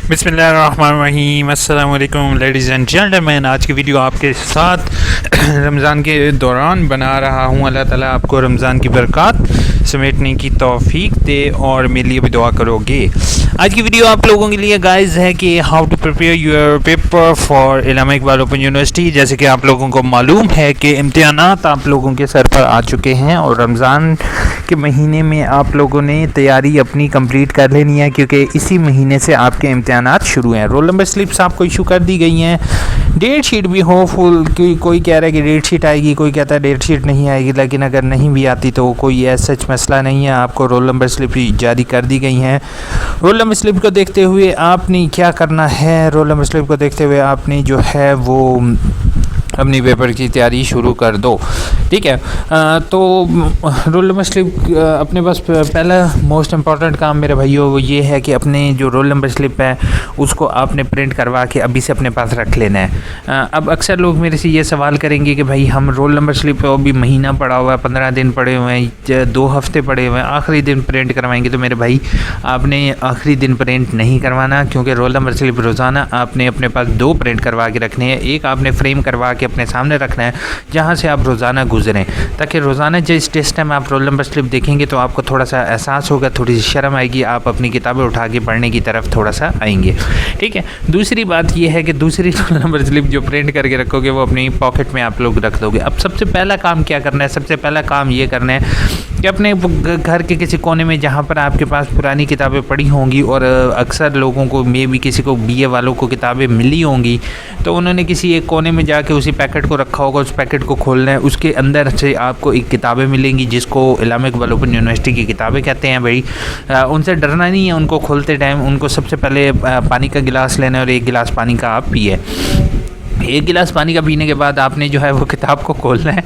बिस्मिल्लाहिर्रहमानिर्रहीम। अस्सलाम वालेकुम लेडीज़ एंड जेंटलमैन। आज की वीडियो आपके साथ रमज़ान के दौरान बना रहा हूँ। अल्लाह ताला आपको रमज़ान की बरकत समेटने की तौफीक दे और मेरे लिए भी दुआ करोगे। आज की वीडियो आप लोगों के लिए गाइस है कि how to prepare your paper for Allama Iqbal open university. जैसे कि आप लोगों को मालूम है कि इम्तिहानात आप लोगों के सर पर आ चुके हैं और रमज़ान के महीने में आप लोगों ने तैयारी अपनी कंप्लीट कर लेनी है, क्योंकि इसी महीने से आपके इम्तिहानात शुरू हैं। रोल नंबर स्लिप्स आपको इशू कर दी गई हैं। डेट शीट भी होपफुल, कोई कह रहा है कि डेट शीट आएगी, कोई कहता है डेट शीट नहीं आएगी। लेकिन अगर नहीं भी आती तो कोई ऐसा सच मसला नहीं है, आपको रोल नंबर स्लिप जारी कर दी गई हैं। रोल नंबर स्लिप को देखते हुए आपने क्या करना है, रोल नंबर स्लिप को देखते हुए आपने जो है वो अपनी पेपर की तैयारी शुरू कर दो। ठीक है, तो रोल नंबर स्लिप अपने पास पहला मोस्ट इम्पॉर्टेंट काम मेरे भाइयों वो ये है कि अपने जो रोल नंबर स्लिप है उसको आपने प्रिंट करवा के अभी से अपने पास रख लेना है। अब अक्सर लोग मेरे से ये सवाल करेंगे कि भाई हम रोल नंबर स्लिप अभी महीना पड़ा हुआ है, 15 दिन पड़े हुए हैं, 2 हफ्ते पड़े हुए हैं, आखिरी दिन प्रिंट करवाएंगे। तो मेरे भाई आपने आखिरी दिन प्रिंट नहीं करवाना, क्योंकि रोल नंबर स्लिप रोज़ाना आपने अपने पास 2 प्रिंट करवा के रखने हैं। एक आपने फ्रेम करवा के अपने सामने रखना है जहाँ से आप रोज़ाना गुजरें, ताकि रोज़ाना जिस टेस्ट टाइम आप रोल नंबर स्लिप देखेंगे तो आपको थोड़ा सा एहसास होगा, थोड़ी सी शर्म आएगी, आप अपनी किताबें उठा के पढ़ने की तरफ थोड़ा सा आएंगे। ठीक है, दूसरी बात यह है कि दूसरी रोल नंबर स्लिप जो प्रिंट करके रखोगे वो अपनी पॉकेट में आप लोग रख दोगे। अब सबसे पहला काम क्या करना है, सबसे पहला काम ये करना है कि अपने घर के किसी कोने में जहाँ पर आपके पास पुरानी किताबें पड़ी होंगी, और अक्सर लोगों को मे भी किसी को BA वालों को किताबें मिली होंगी, तो उन्होंने किसी एक कोने में जाके उसी पैकेट को रखा होगा। उस पैकेट को खोलना है, उसके अंदर से आपको एक किताबें मिलेंगी जिसको इल्लामा इकबाल ओपन यूनिवर्सिटी की किताबें कहते हैं। भाई उनसे डरना नहीं है, उनको खोलते टाइम उनको सबसे पहले पानी का गिलास लेना है और 1 गिलास पानी का आप पिए। 1 गिलास पानी का पीने के बाद आपने जो है वो किताब को खोलना है।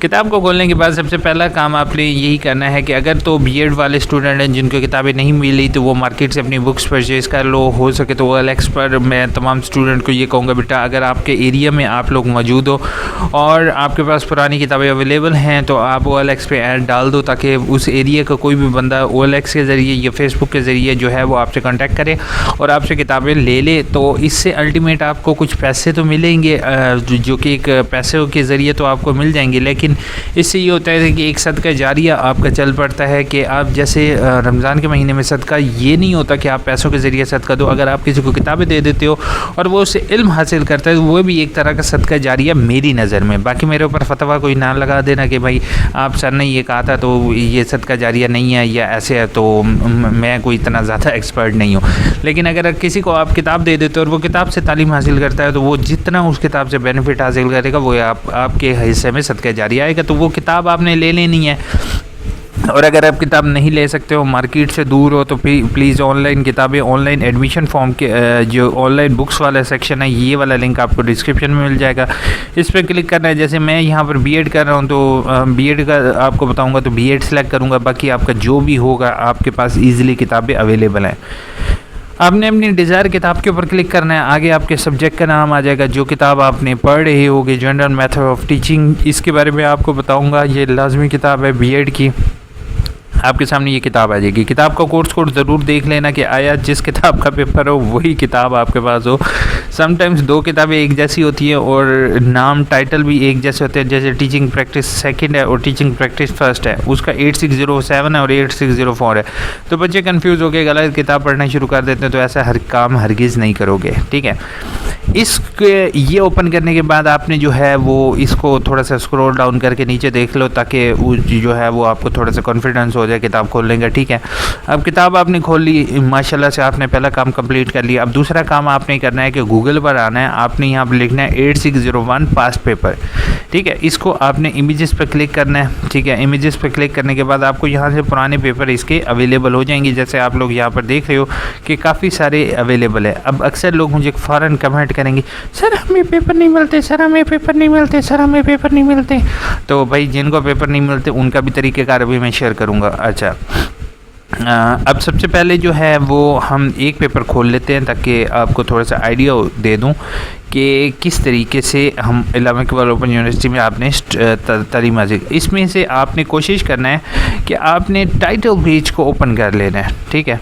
किताब को खोलने के बाद सबसे पहला काम आपने यही करना है कि अगर तो BEd वाले स्टूडेंट हैं जिनको किताबें नहीं मिली तो वो मार्केट से अपनी बुक्स परचेज कर लो। हो सके तो OLX पर मैं तमाम स्टूडेंट को ये कहूँगा, बेटा अगर आपके एरिया में आप लोग मौजूद हो और आपके पास पुरानी किताबें अवेलेबल हैं तो आप OLX पे ऐड डाल दो, ताकि उस एरिया का कोई भी बंदा OLX के ज़रिए या फेसबुक के ज़रिए जो है वो आपसे कॉन्टैक्ट करे और आपसे किताबें ले ले। तो इससे अल्टीमेट आपको कुछ पैसे तो मिलेंगे, जो कि एक पैसे के ज़रिए तो आपको मिल जाएंगे, लेकिन इससे ये होता है कि एक सदका जारिया आपका चल पड़ता है। कि आप जैसे रमज़ान के महीने में सदका ये नहीं होता कि आप पैसों के ज़रिए सदका दो, अगर आप किसी को किताबें दे देते हो और वो उससे इल्म हासिल करता है तो वो भी एक तरह का सदका जारिया मेरी नज़र में। बाकी मेरे ऊपर फतवा कोई ना लगा देना कि भाई आप सर ने ये कहा था तो ये सदका जारिया नहीं है या ऐसे है, तो मैं कोई इतना ज़्यादा एक्सपर्ट नहीं हूँ। लेकिन अगर किसी को आप किताब दे देते हो और वो किताब से तालीम हासिल करता है तो वो जितना उस किताब से बेनिफिट हासिल करेगा वो आपके हिस्से में सदका जारिया आएगा। तो वो किताब आपने ले लेनी है। और अगर आप किताब नहीं ले सकते हो, मार्केट से दूर हो, तो प्लीज़ ऑनलाइन किताबें, ऑनलाइन एडमिशन फॉर्म के जो ऑनलाइन बुक्स वाला सेक्शन है ये वाला लिंक आपको डिस्क्रिप्शन में मिल जाएगा, इस पर क्लिक करना है। जैसे मैं यहाँ पर BEd कर रहा हूँ तो BEd का आपको बताऊँगा तो BEd सेलेक्ट करूँगा। बाकी आपका जो भी होगा आपके पास ईज़िली किताबें अवेलेबल हैं। आपने अपनी डिज़ायर किताब के ऊपर क्लिक करना है। आगे आपके सब्जेक्ट का नाम आ जाएगा, जो किताब आपने पढ़ रहे होगे, जनरल मेथड ऑफ टीचिंग, इसके बारे में आपको बताऊंगा। ये लाजमी किताब है BEd की। आपके सामने ये किताब आ जाएगी। किताब का कोर्स कोड ज़रूर देख लेना कि आया जिस किताब का पेपर हो वही किताब आपके पास हो। समटाइम्स 2 किताबें एक जैसी होती हैं और नाम टाइटल भी एक जैसे होते हैं। जैसे टीचिंग प्रैक्टिस सेकंड है और टीचिंग प्रैक्टिस फर्स्ट है, उसका 8607 है और 8604 है। तो बच्चे कंफ्यूज होकर गलत किताब पढ़ना शुरू कर देते हैं, तो ऐसा हर काम हरगिज़ नहीं करोगे। ठीक है, ये ओपन करने के बाद आपने जो है वो इसको थोड़ा सा स्क्रॉल डाउन करके नीचे देख लो, ताकि जो है वो आपको थोड़ा सा कॉन्फिडेंस हो जाए किताब खोलने का। ठीक है, अब किताब आपने खोल ली, माशाल्लाह से आपने पहला काम कंप्लीट कर लिया। अब दूसरा काम आपने करना है कि गूगल पर आना है, आपने यहाँ पर लिखना है 8601 पास्ट पेपर। ठीक है, इसको आपने इमेजेस पर क्लिक करना है। ठीक है, इमेजेस पर क्लिक करने के बाद आपको यहाँ से पुराने पेपर इसके अवेलेबल हो जाएंगे। जैसे आप लोग यहाँ पर देख रहे हो कि काफ़ी सारे अवेलेबल है। अब अक्सर लोग मुझे फ़ौरन कमेंट करेंगे, सर हमें पेपर नहीं मिलते, सर हमें पेपर नहीं मिलते, सर हमें पेपर नहीं मिलते। तो भाई जिनको पेपर नहीं मिलते उनका भी तरीक़ेकार अभी मैं शेयर करूँगा। अच्छा, अब सबसे पहले जो है वो हम एक पेपर खोल लेते हैं ताकि आपको थोड़ा सा आइडिया दे दूं कि किस तरीके से हम इल्लामा इकबाल ओपन यूनिवर्सिटी में आपने तालीम हासिल। इसमें से आपने कोशिश करना है कि आपने टाइटल पेज को ओपन कर लेना है। ठीक है,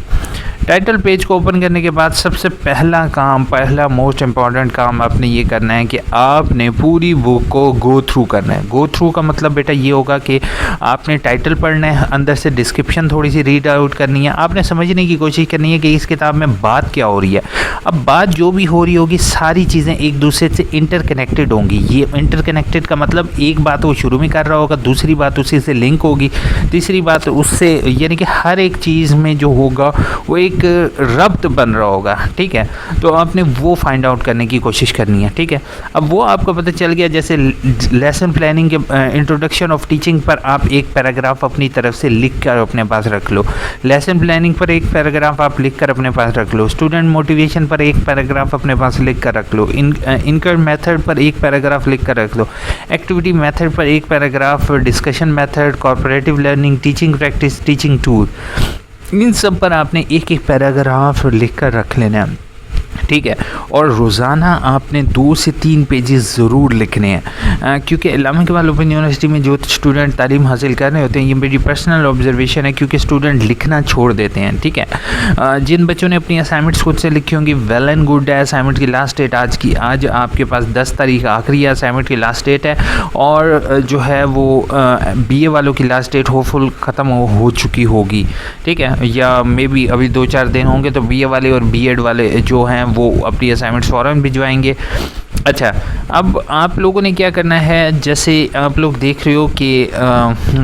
टाइटल पेज को ओपन करने के बाद सबसे पहला मोस्ट इम्पॉर्टेंट काम आपने ये करना है कि आपने पूरी बुक को गो थ्रू करना है। गो थ्रू का मतलब बेटा ये होगा कि आपने टाइटल पढ़ना है, अंदर से डिस्क्रिप्शन थोड़ी सी रीड आउट करनी है, आपने समझने की कोशिश करनी है कि इस किताब में बात क्या हो रही है। अब बात जो भी हो रही होगी सारी चीज़ें एक दूसरे से इंटरकनेक्टेड होंगी। ये इंटरकनेक्टेड का मतलब एक बात वो शुरू में कर रहा होगा, दूसरी बात उसी से लिंक होगी, तीसरी बात उससे, यानी कि हर एक चीज़ में जो होगा वो एक रब्त बन रहा होगा। ठीक है, तो आपने वो फाइंड आउट करने की कोशिश करनी है। ठीक है, अब वो आपको पता चल गया। जैसे लेसन प्लानिंग के इंट्रोडक्शन ऑफ टीचिंग पर आप एक पैराग्राफ अपनी तरफ से लिख कर अपने पास रख लो। लेसन प्लानिंग पर एक पैराग्राफ आप लिख कर अपने पास रख लो। स्टूडेंट मोटिवेशन पर एक पैराग्राफ अपने पास लिख कर रख लो। इनकर मेथड पर एक पैराग्राफ लिख कर रख लो। एक्टिविटी मेथड पर एक paragraph, discussion method, cooperative learning, teaching practice, teaching tool, इन सब पर आपने एक एक पैराग्राफ लिख कर रख लेना है। ठीक है, और रोज़ाना आपने 2 से 3 पेजेस ज़रूर लिखने हैं, क्योंकि इलामा इकबाल ओपन यूनिवर्सिटी में जो स्टूडेंट तालीम हासिल कर रहे होते हैं, ये मेरी पर्सनल ऑब्जर्वेशन है, क्योंकि स्टूडेंट लिखना छोड़ देते हैं। ठीक है, जिन बच्चों ने अपनी असाइनमेंट्स खुद से लिखी होंगी वेल एंड गुड है। असाइनमेंट की लास्ट डेट आज आपके पास 10 तारीख आखिरी है, असाइनमेंट की लास्ट डेट है, और जो है वो BA वालों की लास्ट डेट होपफुल ख़त्म हो चुकी होगी। ठीक है, या मे बी अभी 2-4 दिन होंगे तो BA वाले और B.Ed वाले जो हैं वो अपनी असाइनमेंट्स फ़ौरन भिजवाएंगे। अच्छा, अब आप लोगों ने क्या करना है, जैसे आप लोग देख रहे हो कि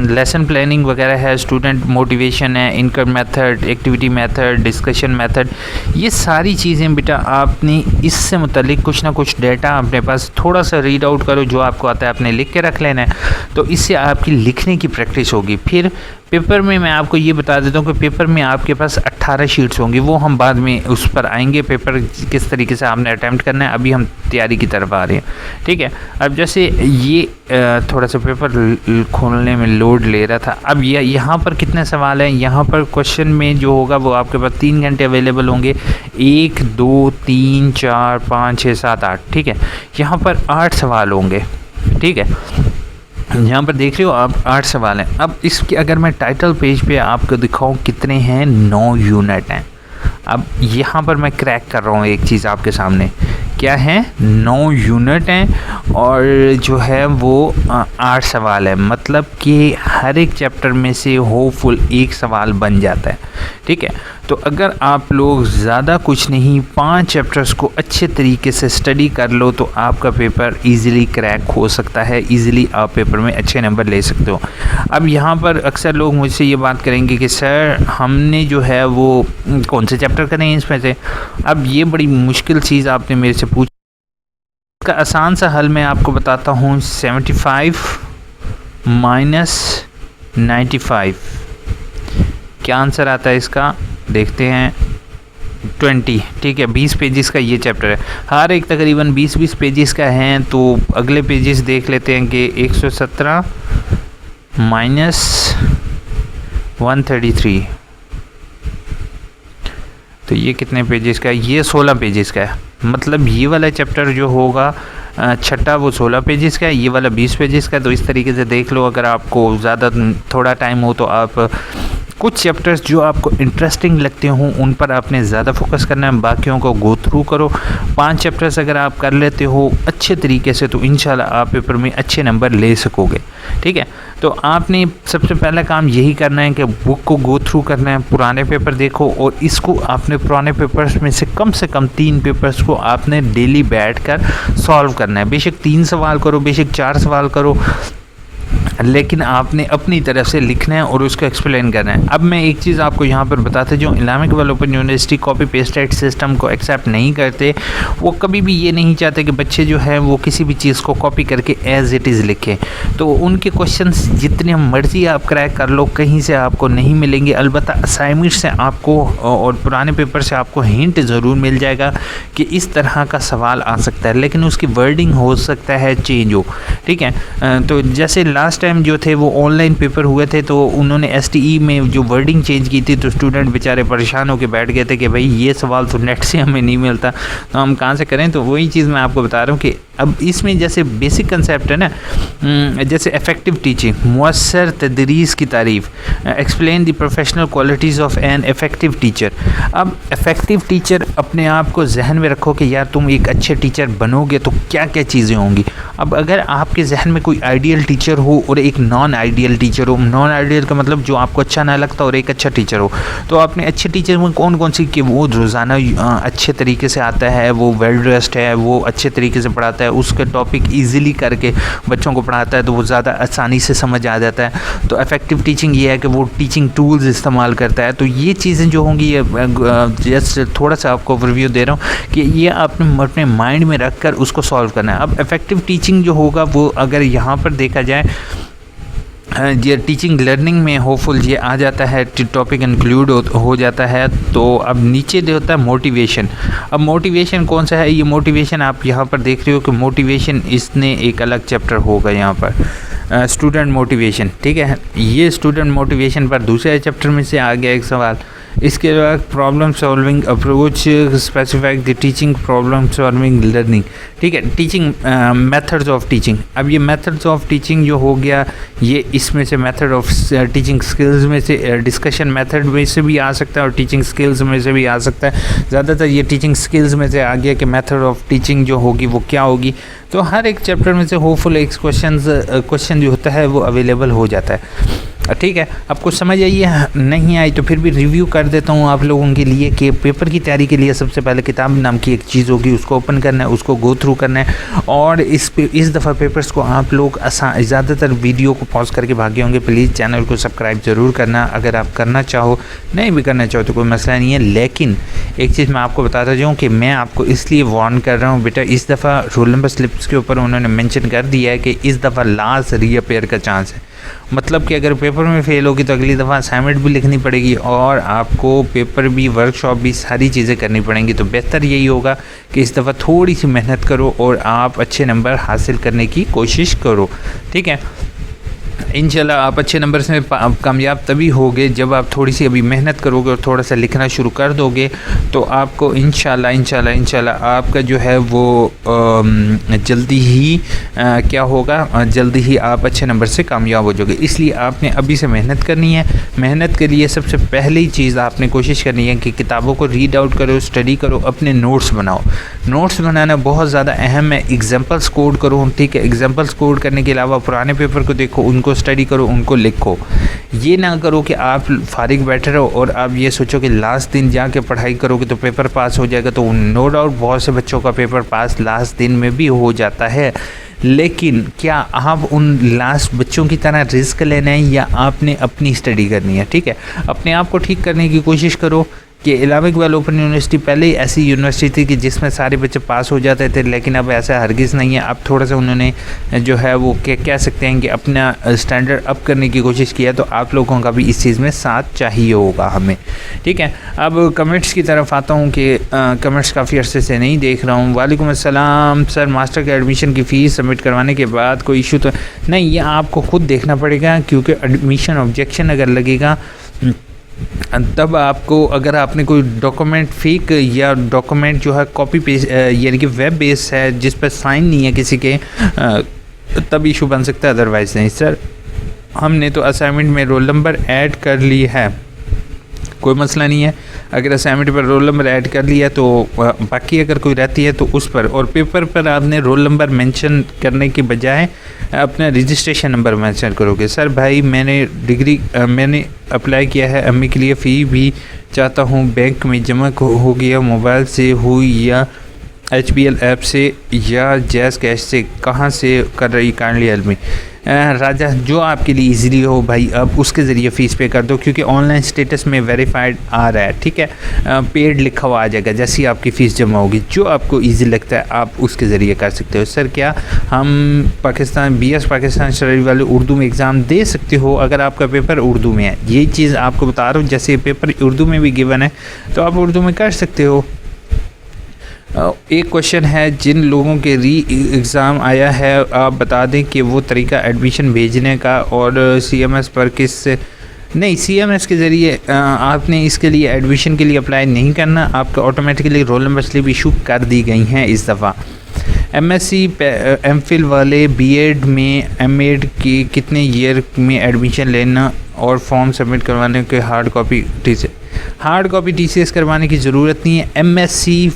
लेसन प्लानिंग वगैरह है, स्टूडेंट मोटिवेशन है, income method, activity method, discussion method, ये सारी चीज़ें बेटा आपने इससे मुतालिक कुछ ना कुछ डाटा अपने पास थोड़ा सा रीड आउट करो, जो आपको आता है आपने लिख के रख लेना है, तो इससे आपकी लिखने की प्रैक्टिस होगी। फिर पेपर में मैं आपको ये बता देता हूँ कि पेपर में आपके पास 18 शीट्स होंगी, वो हम बाद में उस पर आएंगे, पेपर किस तरीके से आपने अटैम्प्ट करना है, अभी हम तैयारी की तरफ आ रहे हैं। ठीक है, अब जैसे ये थोड़ा सा पेपर खोलने में लोड ले रहा था। अब यहाँ पर कितने सवाल हैं, यहाँ पर क्वेश्चन में जो होगा वो आपके पास 3 घंटे अवेलेबल होंगे, 1 2 3 4 5 6 7 8। ठीक है, यहाँ पर 8 सवाल होंगे। ठीक है, यहाँ पर देख रहे हो आप 8 सवाल हैं। अब इसके अगर मैं टाइटल पेज पे आपको दिखाऊं कितने हैं, 9 यूनिट हैं। अब यहाँ पर मैं क्रैक कर रहा हूँ एक चीज़ आपके सामने, क्या है, 9 यूनिट हैं और जो है वो 8 सवाल है, मतलब कि हर एक चैप्टर में से होपफुल एक सवाल बन जाता है। ठीक है, तो अगर आप लोग ज़्यादा कुछ नहीं 5 चैप्टर्स को अच्छे तरीके से स्टडी कर लो तो आपका पेपर इजीली क्रैक हो सकता है, इजीली आप पेपर में अच्छे नंबर ले सकते हो। अब यहाँ पर अक्सर लोग मुझसे ये बात करेंगे कि सर हमने जो है वो कौन से चैप्टर करें इसमें से। अब ये बड़ी मुश्किल चीज़ आपने मेरे से पूछी, इसका आसान सा हल मैं आपको बताता हूँ। 75 माइनस 95, क्या आंसर आता है इसका, देखते हैं, 20। ठीक है, 20 पेजेस का ये चैप्टर है, हर एक तकरीबन 20-20 पेजेस का है। तो अगले पेजेस देख लेते हैं कि 117 माइनस 133, तो ये कितने पेजेस का है, ये 16 पेजेस का है। मतलब ये वाला चैप्टर जो होगा छठा वो 16 पेजेस का है, ये वाला 20 पेजेस का है। तो इस तरीके से देख लो, अगर आपको ज़्यादा थोड़ा टाइम हो तो आप कुछ चैप्टर्स जो आपको इंटरेस्टिंग लगते हों उन पर आपने ज़्यादा फोकस करना है, बाकियों को गो थ्रू करो। 5 चैप्टर्स अगर आप कर लेते हो अच्छे तरीके से तो इंशाल्लाह आप पेपर में अच्छे नंबर ले सकोगे। ठीक है, तो आपने सबसे पहला काम यही करना है कि बुक को गो थ्रू करना है, पुराने पेपर देखो और इसको आपने पुराने पेपर्स में से कम 3 पेपर्स को आपने डेली बैठकर सॉल्व करना है। बेशक 3 सवाल करो, बेशक 4 सवाल करो, लेकिन आपने अपनी तरफ से लिखना है और उसको एक्सप्लेन करना है। अब मैं एक चीज़ आपको यहाँ पर बताते, जो Allama Iqbal open university copy pasted system को एक्सेप्ट नहीं करते, वो कभी भी ये नहीं चाहते कि बच्चे जो है वो किसी भी चीज़ को कॉपी करके एज इट इज़ लिखें। तो उनके क्वेश्चंस जितने मर्जी आप क्रैक कर लो कहीं से आपको नहीं मिलेंगे। अलबत्ता असाइनमेंट से आपको और पुराने पेपर से आपको हिंट ज़रूर मिल जाएगा कि इस तरह का सवाल आ सकता है, लेकिन उसकी वर्डिंग हो सकता है चेंज हो। ठीक है, तो जैसे लास्ट टाइम जो थे वो ऑनलाइन पेपर हुए थे तो उन्होंने STE में जो वर्डिंग चेंज की थी तो स्टूडेंट बेचारे परेशान होकर बैठ गए थे कि भाई ये सवाल तो नेट से हमें नहीं मिलता, तो हम कहाँ से करें। तो वही चीज़ मैं आपको बता रहा हूँ कि अब इसमें जैसे बेसिक कंसेप्ट है ना, जैसे इफ़ेक्टिव टीचिंग, मुअस्सर तदरीस की तारीफ़, explain the professional qualities of an effective teacher. अब इफ़ेक्टिव टीचर अपने आप को जहन में रखो कि यार तुम एक अच्छे टीचर बनोगे तो क्या क्या चीज़ें होंगी। अब अगर आपके जहन में कोई आइडियल टीचर हो और एक नॉन आइडियल टीचर हो, नॉन आइडियल का मतलब जो आपको अच्छा ना लगता और एक अच्छा टीचर हो, तो आपने अच्छे टीचर में कौन कौन सी, कि वो रोज़ाना अच्छे तरीके से आता है, वो वेल ड्रेस्ड है, वो अच्छे तरीके से पढ़ाता है, उसके टॉपिक ईजिली करके बच्चों को पढ़ाता है तो वो ज़्यादा आसानी से समझ आ जाता है। तो इफ़ेक्टिव टीचिंग ये है कि वो टीचिंग टूल्स इस्तेमाल करता है। तो ये चीज़ें जो होंगी, ये जस्ट थोड़ा सा आपको ओवरव्यू दे रहा हूँ कि ये आपने अपने माइंड में रख कर उसको सॉल्व करना है। अब इफ़ेक्टिव टीचिंग जो होगा वो अगर यहाँ पर देखा जाए, ये टीचिंग लर्निंग में होपफुल ये आ जाता है, टॉपिक इंक्लूड हो जाता है। तो अब नीचे जो होता है मोटिवेशन। अब मोटिवेशन कौन सा है, ये मोटिवेशन आप यहाँ पर देख रहे हो कि मोटिवेशन इसने एक अलग चैप्टर होगा यहाँ पर, स्टूडेंट मोटिवेशन, ठीक है। ये स्टूडेंट मोटिवेशन पर दूसरे चैप्टर में से आ गया एक सवाल। इसके बाद problem solving approach, specific the teaching problem solving learning, ठीक है। Teaching methods of teaching. अब ये मेथड्स ऑफ टीचिंग जो हो गया, ये इसमें से मेथड ऑफ टीचिंग स्किल्स में से, डिस्कशन मेथड में से भी आ सकता है और टीचिंग स्किल्स में से भी आ सकता है। ज़्यादातर ये टीचिंग स्किल्स में से आ गया कि मेथड ऑफ टीचिंग जो होगी वो क्या होगी। तो हर एक चैप्टर में से होपफुल एक क्वेश्चन जो होता है वो अवेलेबल हो जाता है, ठीक है। आपको समझ आई है, नहीं आई तो फिर भी रिव्यू कर देता हूँ आप लोगों के लिए कि पेपर की तैयारी के लिए सबसे पहले किताब नाम की एक चीज़ होगी, उसको ओपन करना है, उसको गो थ्रू करना है। और इस दफ़ा पेपर्स को आप लोग ज़्यादातर वीडियो को पॉज करके भागे होंगे। प्लीज़ चैनल को सब्सक्राइब ज़रूर करना, अगर आप करना चाहो, नहीं भी करना चाहो तो कोई मसला नहीं है। लेकिन एक चीज़ मैं आपको बताता जाऊँ कि मैं आपको इसलिए वार्न कर रहा हूँ बेटा, इस दफ़ा रोल नंबर स्लिप्स के ऊपर उन्होंने मेंशन कर दिया है कि इस दफ़ा लास्ट रीअपेयर का चांस है। मतलब कि अगर पेपर में फ़ेल होगी तो अगली दफ़ा असाइनमेंट भी लिखनी पड़ेगी और आपको पेपर भी, वर्कशॉप भी, सारी चीज़ें करनी पड़ेंगी। तो बेहतर यही होगा कि इस दफ़ा थोड़ी सी मेहनत करो और आप अच्छे नंबर हासिल करने की कोशिश करो, ठीक है। इंशाल्लाह आप अच्छे नंबर से कामयाब तभी होगे जब आप थोड़ी सी अभी मेहनत करोगे और थोड़ा सा लिखना शुरू कर दोगे। तो आपको इंशाल्लाह आपका जो है वो जल्दी ही क्या होगा, जल्दी ही आप अच्छे नंबर से कामयाब हो जाओगे। इसलिए आपने अभी से मेहनत करनी है। मेहनत के लिए सबसे पहली चीज़ आपने कोशिश करनी है कि किताबों को रीड आउट करो, स्टडी करो, अपने नोट्स बनाओ। नोट्स बनाना बहुत ज़्यादा अहम है। एग्जाम्पल्स कोड करो, ठीक है। एग्जाम्पल्स कोड करने के अलावा पुराने पेपर को देखो, उनको स्टडी करो, उनको लिखो। ये ना करो कि आप फारिग बैठे रहो और आप ये सोचो कि लास्ट दिन जाके पढ़ाई करोगे तो पेपर पास हो जाएगा। तो नो डाउट बहुत से बच्चों का पेपर पास लास्ट दिन में भी हो जाता है, लेकिन क्या आप उन लास्ट बच्चों की तरह रिस्क लेना है या आपने अपनी स्टडी करनी है, ठीक है। अपने आप को ठीक करने की कोशिश करो कि इलामा इकबाल ओपन यूनिवर्सिटी पहले ही ऐसी यूनिवर्सिटी थी कि जिसमें सारे बच्चे पास हो जाते थे, लेकिन अब ऐसा हरगिज़ नहीं है। अब थोड़ा सा उन्होंने जो है वो कह सकते हैं कि अपना स्टैंडर्ड अप करने की कोशिश किया। तो आप लोगों का भी इस चीज़ में साथ चाहिए होगा हमें, ठीक है। अब कमेंट्स की तरफ आता हूँ कि कमेंट्स काफ़ी अरसे से नहीं देख रहा हूँ। वालेकुम अस्सलाम सर, मास्टर के एडमिशन की फ़ीस सबमिट करवाने के बाद कोई इशू तो नहीं? ये आपको ख़ुद देखना पड़ेगा, क्योंकि एडमिशन ऑब्जेक्शन अगर लगेगा तब आपको, अगर आपने कोई डॉक्यूमेंट फेक या डॉक्यूमेंट जो है कॉपी पेस्ट यानी कि वेब बेस है जिस पर साइन नहीं है किसी के, तब इशू बन सकता है। अदरवाइज़ नहीं। सर हमने तो असाइनमेंट में रोल नंबर ऐड कर ली है, कोई मसला नहीं है। अगर असाइनमेंट पर रोल नंबर ऐड कर लिया तो बाकी अगर कोई रहती है तो उस पर, और पेपर पर आपने रोल नंबर मेंशन करने के बजाय अपना रजिस्ट्रेशन नंबर मेंशन करोगे। सर भाई मैंने अप्लाई किया है एमए के लिए, फ़ी भी चाहता हूँ, बैंक में जमा हो गया, मोबाइल से हुई या HBL ऐप से या जैज़ कैश से, कहाँ से कर रही, काइंडली हेल्प मी। राजा, जो आपके लिए इजीली हो भाई, अब उसके ज़रिए फ़ीस पे कर दो, क्योंकि ऑनलाइन स्टेटस में वेरीफाइड आ रहा है, ठीक है। पेड लिखा हुआ आ जाएगा जैसी आपकी फ़ीस जमा होगी। जो आपको इजी लगता है आप उसके ज़रिए कर सकते हो। सर क्या हम पाकिस्तान BS पाकिस्तान शरीफ वाले उर्दू में एग्ज़ाम दे सकते हो अगर आपका पेपर उर्दू में है? ये चीज़ आपको बता रहा हूँ, जैसे पेपर उर्दू में भी गिवन है तो आप उर्दू में कर सकते हो। एक क्वेश्चन है, जिन लोगों के एग्ज़ाम आया है आप बता दें कि वो तरीका एडमिशन भेजने का, और CMS पर किस नहीं, CMS के ज़रिए आपने इसके लिए एडमिशन के लिए अप्लाई नहीं करना, आपका automatically role number slip issue कर दी गई हैं इस दफ़ा। एमएससी एमफिल वाले बीएड में एमएड की कितने ईयर में एडमिशन लेना और फॉर्म सबमिट करवाने के हार्ड कॉपी टीसीएस करवाने की ज़रूरत नहीं है। एमएससी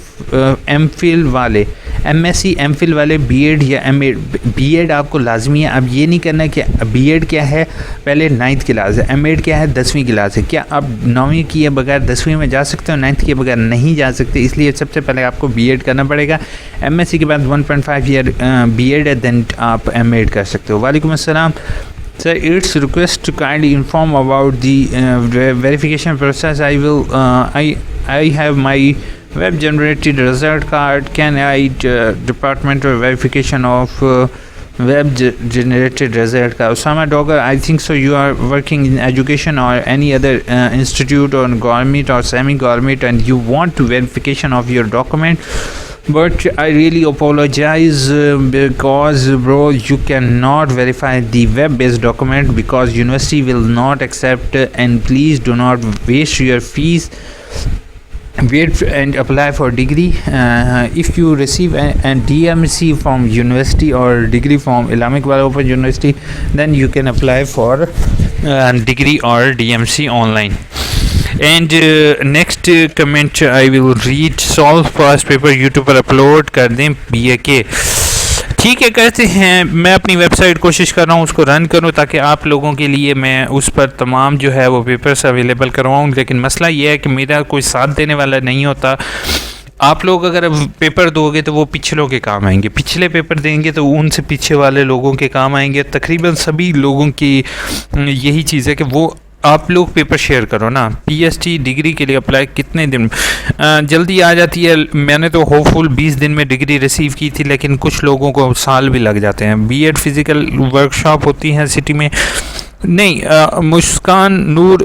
एमफिल वाले बीएड या एमएड, बीएड आपको लाजमी है। अब ये नहीं करना कि बीएड क्या है, पहले 9th क्लास है, एमएड क्या है 10वीं क्लास है। क्या आप 9वीं किए बगैर 10वीं में जा सकते हो? 9th किए बगैर नहीं जा सकते। इसलिए सबसे पहले आपको बीएड करना पड़ेगा। एमएससी के बाद 1.5 ईयर बीएड है, देन आप एमएड कर सकते हो। वालेकुम अस्सलाम sir, it's request to kindly inform about the verification process. I have my web generated result card. Can I departmental verification of web generated result card? Osama Dogger, I think so you are working in education or any other institute or government or semi-government and you want to verification of your document. But I really apologize because bro, you cannot verify the web-based document because university will not accept, and please do not waste your fees. Wait and apply for degree. If you receive a DMC from university or degree from Islamic Valley Open University, then you can apply for degree or DMC online. And next comment I will read, solve past paper YouTube पर upload कर दें BA के। ठीक है, कहते हैं मैं अपनी वेबसाइट कोशिश कर रहा हूँ उसको रन करूँ ताकि आप लोगों के लिए मैं उस पर तमाम जो है वो पेपर्स अवेलेबल करवाऊँ। लेकिन मसला ये है कि मेरा कोई साथ देने वाला नहीं होता। आप लोग अगर पेपर दोगे तो वो पिछलों के काम आएंगे, पिछले पेपर देंगे तो उनसे पीछे वाले लोगों के काम आएंगे। तकरीबन सभी लोगों की यही चीज़ है कि वो आप लोग पेपर शेयर करो ना। पीएचडी डिग्री के लिए अप्लाई कितने दिन जल्दी आ जाती है। मैंने तो होपफुल 20 दिन में डिग्री रिसीव की थी, लेकिन कुछ लोगों को साल भी लग जाते हैं। बीएड फिज़िकल वर्कशॉप होती हैं सिटी में नहीं। मुस्कान नूर,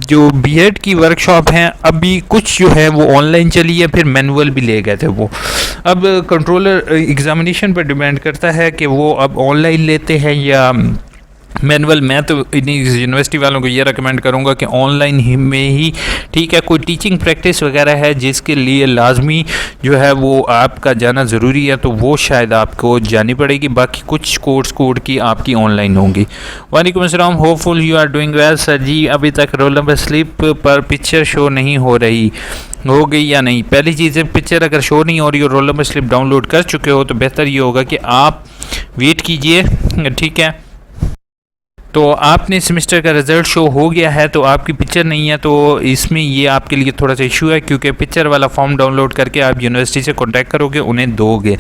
जो बीएड की वर्कशॉप हैं अभी कुछ जो है वो ऑनलाइन चली है, फिर मैनुअल भी ले गए थे वो। अब कंट्रोलर एग्ज़ामिनेशन पर डिपेंड करता है कि वो अब ऑनलाइन लेते हैं या मैनुअल। मैं तो इन्हीं यूनिवर्सिटी वालों को ये रेकमेंड करूँगा कि ऑनलाइन ही में ही ठीक है। कोई टीचिंग प्रैक्टिस वगैरह है जिसके लिए लाजमी जो है वो आपका जाना ज़रूरी है तो वो शायद आपको जानी पड़ेगी। बाकी कुछ कोर्स कोड की आपकी ऑनलाइन होंगी। वालेकुम अस्सलाम, hopeful you are doing well sir ji. अभी तक रोल नंबर स्लिप पर पिक्चर शो नहीं हो रही, हो गई या नहीं? पहली चीज़ है, पिक्चर अगर शो नहीं हो रही और रोल नंबर स्लिप डाउनलोड कर चुके हो तो बेहतर ये होगा कि आप वेट कीजिए, ठीक है। तो आपने सेमेस्टर का रिज़ल्ट शो हो गया है तो आपकी पिक्चर नहीं है, तो इसमें ये आपके लिए थोड़ा सा इशू है क्योंकि पिक्चर वाला फॉर्म डाउनलोड करके आप यूनिवर्सिटी से कांटेक्ट करोगे, उन्हें दोगे।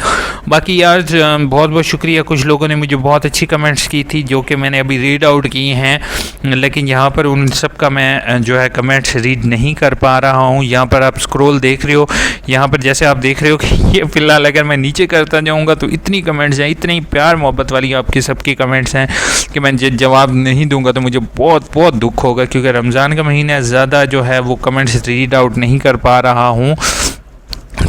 बाकी यार बहुत बहुत शुक्रिया। कुछ लोगों ने मुझे बहुत अच्छी कमेंट्स की थी जो कि मैंने अभी रीड आउट की हैं, लेकिन यहाँ पर उन सब का मैं जो है कमेंट्स रीड नहीं कर पा रहा हूँ। यहाँ पर आप स्क्रॉल देख रहे हो, यहाँ पर जैसे आप देख रहे हो कि ये फ़िलहाल अगर मैं नीचे करता जाऊँगा तो इतनी कमेंट्स हैं, इतनी प्यार मोहब्बत वाली आपकी सबकी कमेंट्स हैं कि मैं जवाब नहीं दूंगा तो मुझे बहुत बहुत दुख होगा क्योंकि रमज़ान का महीना ज़्यादा जो है वो कमेंट्स रीड आउट नहीं कर पा रहा हूँ,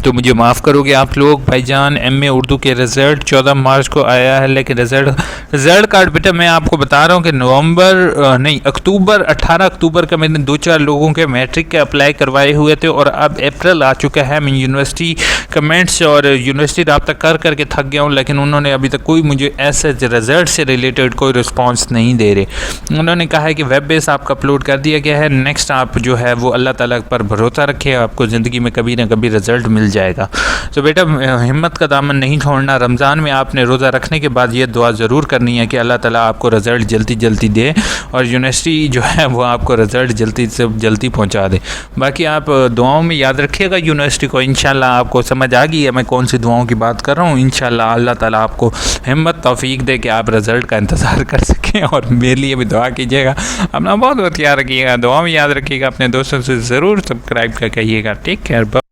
तो मुझे माफ़ करोगे आप लोग। भाईजान एमए उर्दू के रिज़ल्ट 14 मार्च को आया है, लेकिन रिज़ल्ट कार्ड बेटा मैं आपको बता रहा हूँ कि अक्टूबर 18 अक्टूबर का मैंने 2-4 लोगों के मैट्रिक के अप्लाई करवाए हुए थे और अब अप्रैल आ चुका है। मैं यूनिवर्सिटी कमेंट्स और यूनिवर्सिटी रब्ता करके थक गया हूँ, लेकिन उन्होंने अभी तक कोई मुझे ऐसे रिज़ल्ट से रिलेटेड कोई रिस्पॉन्स नहीं दे रहे। उन्होंने कहा है कि वेब बेस आपका अपलोड कर दिया गया है, नेक्स्ट आप जो है वो अल्लाह ताला पर भरोसा रखें, आपको ज़िंदगी में कभी ना कभी रिज़ल्ट मिल जाएगा। तो बेटा हिम्मत का दामन नहीं छोड़ना। रमज़ान में आपने रोज़ा रखने के बाद ये दुआ ज़रूर करनी है कि अल्लाह ताला आपको रिज़ल्ट जल्दी दे और यूनिवर्सिटी जो है वो आपको रिज़ल्ट जल्दी से जल्दी पहुंचा दे। बाकी आप दुआओं में याद रखिएगा यूनिवर्सिटी को। इंशाल्लाह आपको समझ आ गई है मैं कौन सी दुआओं की बात कर रहा हूँ। इंशाल्लाह अल्लाह ताला आपको हिम्मत तौफीक दे कि आप रिज़ल्ट का इंतज़ार कर सकें और मेरे लिए भी दुआ कीजिएगा। अपना बहुत बहुत याद रखिएगा, दुआ में याद रखिएगा, अपने दोस्तों से ज़रूर सब्सक्राइब कर कहिएगा। Take care.